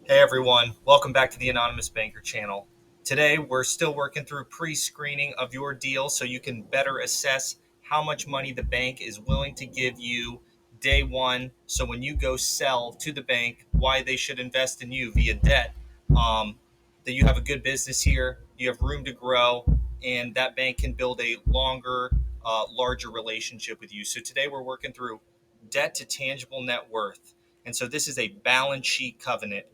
Hey everyone, welcome back to the Anonymous Banker channel. Today we're still working through pre-screening of your deal so you can better assess how much money the bank is willing to give you day one. So when you go sell to the bank, why they should invest in you via debt, that you have a good business here, you have room to grow, and that bank can build a longer, larger relationship with you. So today we're working through debt to tangible net worth. And so this is a balance sheet covenant.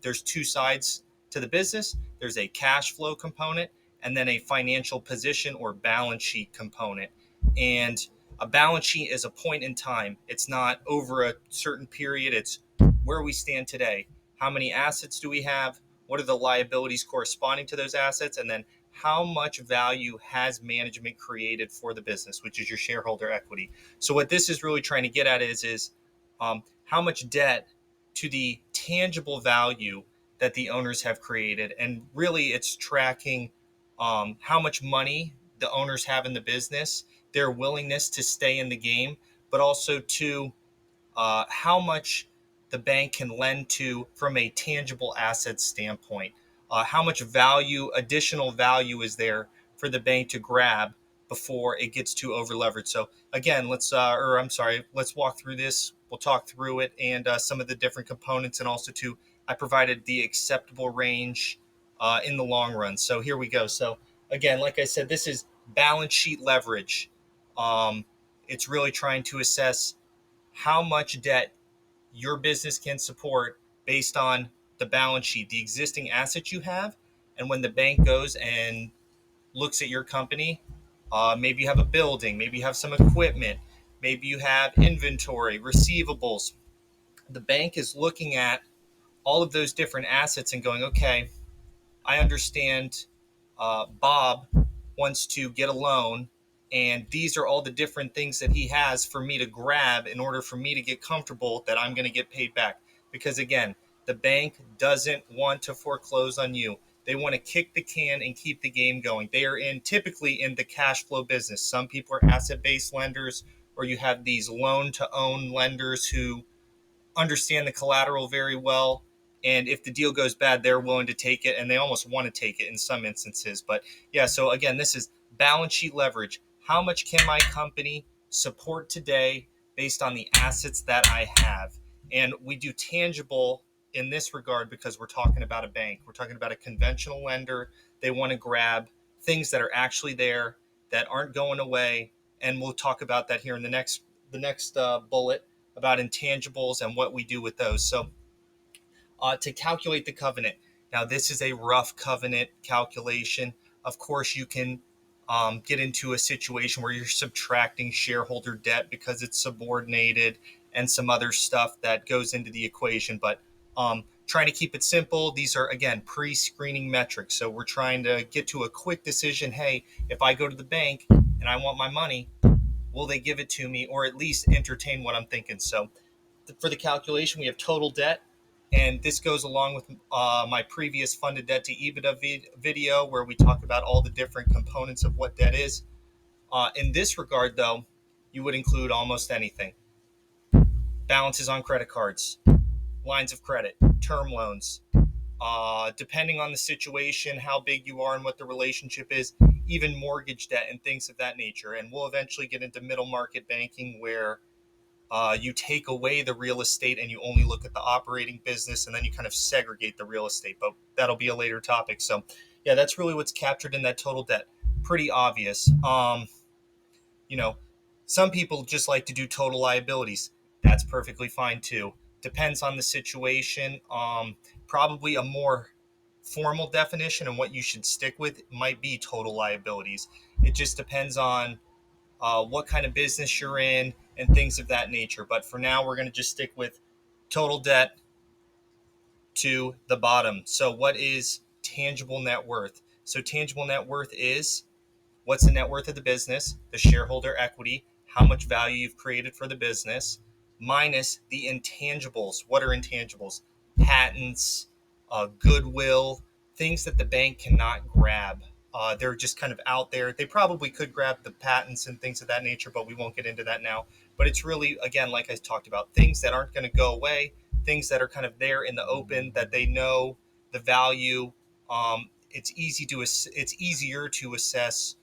There's two sides to the business. There's a cash flow component and then a financial position or balance sheet component. And a balance sheet is a point in time. It's not over a certain period. It's where we stand today. How many assets do we have? What are the liabilities corresponding to those assets? And then how much value has management created for the business, which is your shareholder equity. So what this is really trying to get at is how much debt to the tangible value that the owners have created. And really, it's tracking how much money the owners have in the business, their willingness to stay in the game, but also to how much the bank can lend to from a tangible asset standpoint. How much value, additional value, is there for the bank to grab before it gets too over leveraged? So again, let's walk through this. We'll talk through it and some of the different components, and also too, I provided the acceptable range in the long run. So here we go. So again, like I said, this is balance sheet leverage. It's really trying to assess how much debt your business can support based on the balance sheet, the existing assets you have. And when the bank goes and looks at your company, maybe you have a building, maybe you have some equipment, maybe you have inventory, receivables. The bank is looking at all of those different assets and going, okay, I understand Bob wants to get a loan, and these are all the different things that he has for me to grab in order for me to get comfortable that I'm going to get paid back. Because again, the bank doesn't want to foreclose on you. They want to kick the can and keep the game going. They are typically in the cash flow business. Some people are asset-based lenders, or you have these loan-to-own lenders who understand the collateral very well. And if the deal goes bad, they're willing to take it, and they almost want to take it in some instances. But yeah, so again, this is balance sheet leverage. How much can my company support today based on the assets that I have? And we do tangible in this regard because we're talking about a bank. We're talking about a conventional lender. They want to grab things that are actually there, that aren't going away. And we'll talk about that here in the next bullet about intangibles and what we do with those. So to calculate the covenant, now this is a rough covenant calculation. Of course, you can get into a situation where you're subtracting shareholder debt because it's subordinated and some other stuff that goes into the equation. But trying to keep it simple, these are, again, pre-screening metrics. So we're trying to get to a quick decision. Hey, if I go to the bank and I want my money, will they give it to me, or at least entertain what I'm thinking? So for the calculation, we have total debt. And this goes along with my previous funded debt to EBITDA video, where we talk about all the different components of what debt is. In this regard, though, you would include almost anything: balances on credit cards, lines of credit, term loans, depending on the situation, how big you are and what the relationship is, even mortgage debt and things of that nature. And we'll eventually get into middle market banking, where you take away the real estate and you only look at the operating business, and then you kind of segregate the real estate. But that'll be a later topic. So, yeah, that's really what's captured in that total debt. Pretty obvious. You know, some people just like to do total liabilities. That's perfectly fine too. Depends on the situation. Probably a more formal definition and what you should stick with might be total liabilities. It just depends on what kind of business you're in and things of that nature. But for now, we're going to just stick with total debt to the bottom. So what is tangible net worth? So tangible net worth is what's the net worth of the business, the shareholder equity, how much value you've created for the business, minus the intangibles. What are intangibles? Patents, goodwill, things that the bank cannot grab. They're just kind of out there. They probably could grab the patents and things of that nature, but we won't get into that now. But it's really, again, like I talked about, things that aren't going to go away, things that are kind of there in the open that they know the value. It's easier to assess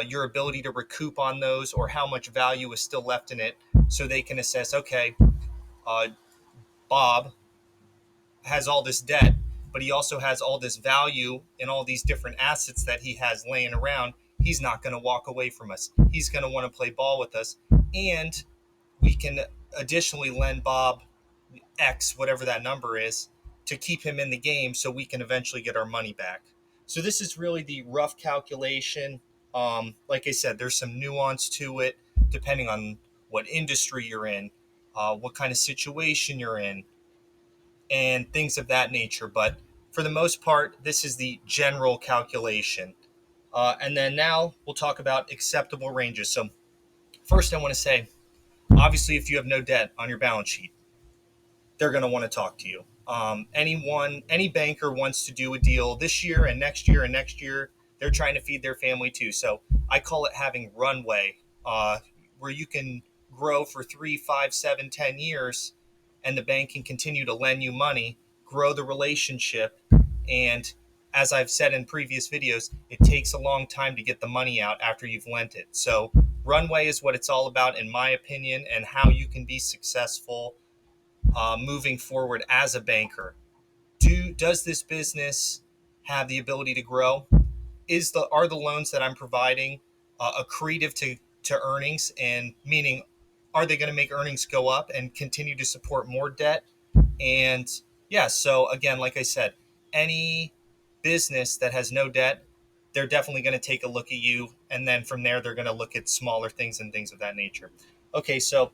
your ability to recoup on those or how much value is still left in it, so they can assess, okay, uh, Bob has all this debt, but he also has all this value in all these different assets that he has laying around. He's not going to walk away from us. He's going to want to play ball with us. And we can additionally lend Bob X, whatever that number is, to keep him in the game so we can eventually get our money back. So this is really the rough calculation. Like I said, there's some nuance to it depending on what industry you're in, what kind of situation you're in, and things of that nature. But for the most part, this is the general calculation. And then now we'll talk about acceptable ranges. So, first, I want to say obviously, if you have no debt on your balance sheet, they're going to want to talk to you. Any banker wants to do a deal this year and next year and next year. They're trying to feed their family too. So I call it having runway, where you can grow for 3, 5, 7, 10 years, and the bank can continue to lend you money, grow the relationship, and as I've said in previous videos, it takes a long time to get the money out after you've lent it. So runway is what it's all about, in my opinion, and how you can be successful moving forward as a banker. Does this business have the ability to grow? Are the loans that I'm providing accretive to earnings, and meaning, are they going to make earnings go up and continue to support more debt? And yeah, so again, like I said, any business that has no debt, they're definitely going to take a look at you, and then from there they're going to look at smaller things and things of that nature. Okay, so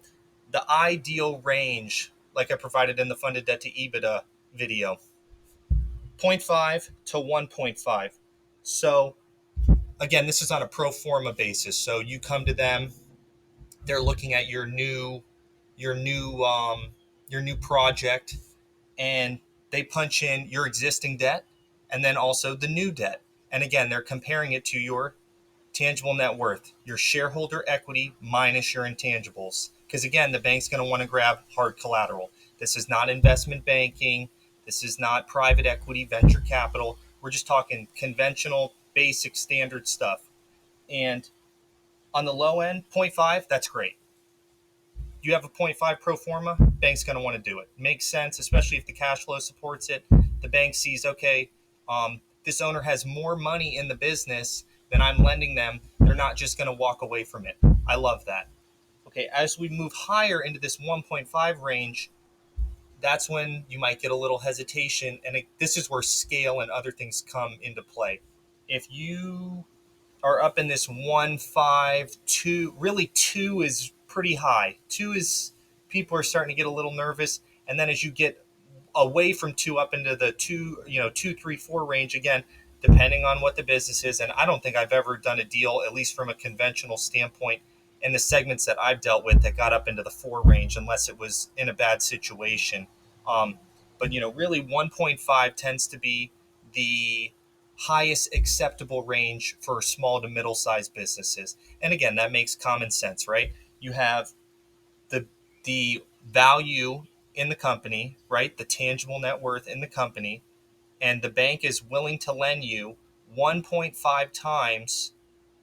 the ideal range, like I provided in the funded debt to EBITDA video, 0.5 to 1.5. So again, this is on a pro forma basis. So you come to them, they're looking at your new your new project, and they punch in your existing debt and then also the new debt. And again, they're comparing it to your tangible net worth, your shareholder equity minus your intangibles. Because again, the bank's going to want to grab hard collateral. This is not investment banking. This is not private equity, venture capital. We're just talking conventional, basic, standard stuff. And on the low end, 0.5, that's great. You have a 0.5 pro forma, bank's going to want to do it. Makes sense, especially if the cash flow supports it. The bank sees, okay, this owner has more money in the business than I'm lending them. They're not just going to walk away from it. I love that. Okay, as we move higher into this 1.5 range, that's when you might get a little hesitation. And this is where scale and other things come into play. If you are up in this 1.5, 2, really 2 is pretty high. 2 is, people are starting to get a little nervous. And then as you get away from 2 up into the 2, 2, 3, 4 range, again, depending on what the business is. And I don't think I've ever done a deal, at least from a conventional standpoint, in the segments that I've dealt with, that got up into the 4 range, unless it was in a bad situation. But really 1.5 tends to be the highest acceptable range for small to middle sized businesses. And again, that makes common sense, right? You have the value in the company, right? The tangible net worth in the company, and the bank is willing to lend you 1.5 times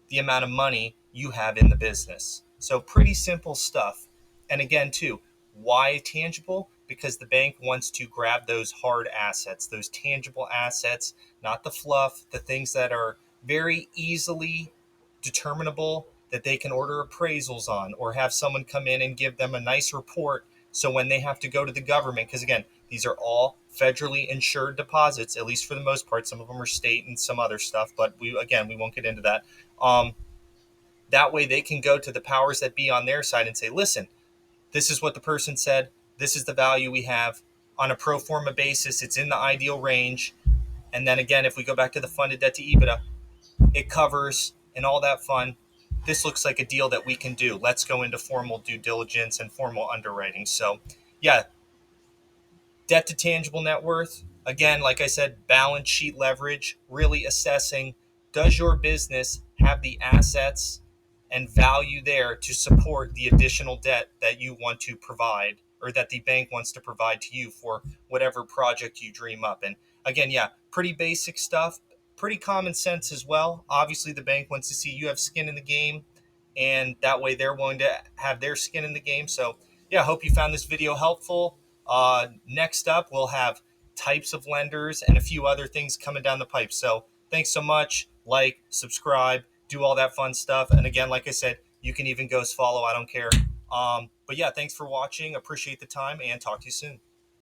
the amount of money you have in the business. So pretty simple stuff. And again, too, why tangible? Because the bank wants to grab those hard assets, those tangible assets, not the fluff, the things that are very easily determinable, that they can order appraisals on or have someone come in and give them a nice report. So when they have to go to the government, because again, these are all federally insured deposits, at least for the most part. Some of them are state and some other stuff, but we won't get into that. That way they can go to the powers that be on their side and say, listen, this is what the person said. This is the value we have. On a pro forma basis, it's in the ideal range. And then again, if we go back to the funded debt to EBITDA, it covers and all that fun. This looks like a deal that we can do. Let's go into formal due diligence and formal underwriting. So yeah, debt to tangible net worth, again, like I said, balance sheet leverage, really assessing, does your business have the assets and value there to support the additional debt that you want to provide? or that the bank wants to provide to you for whatever project you dream up. And again, yeah, pretty basic stuff, pretty common sense as well. Obviously, the bank wants to see you have skin in the game, and that way they're willing to have their skin in the game. So, yeah, I hope you found this video helpful. Next up, we'll have types of lenders and a few other things coming down the pipe. So, thanks so much. Like, subscribe, do all that fun stuff. And again, like I said, you can even ghost follow. I don't care. But yeah, thanks for watching. Appreciate the time and talk to you soon.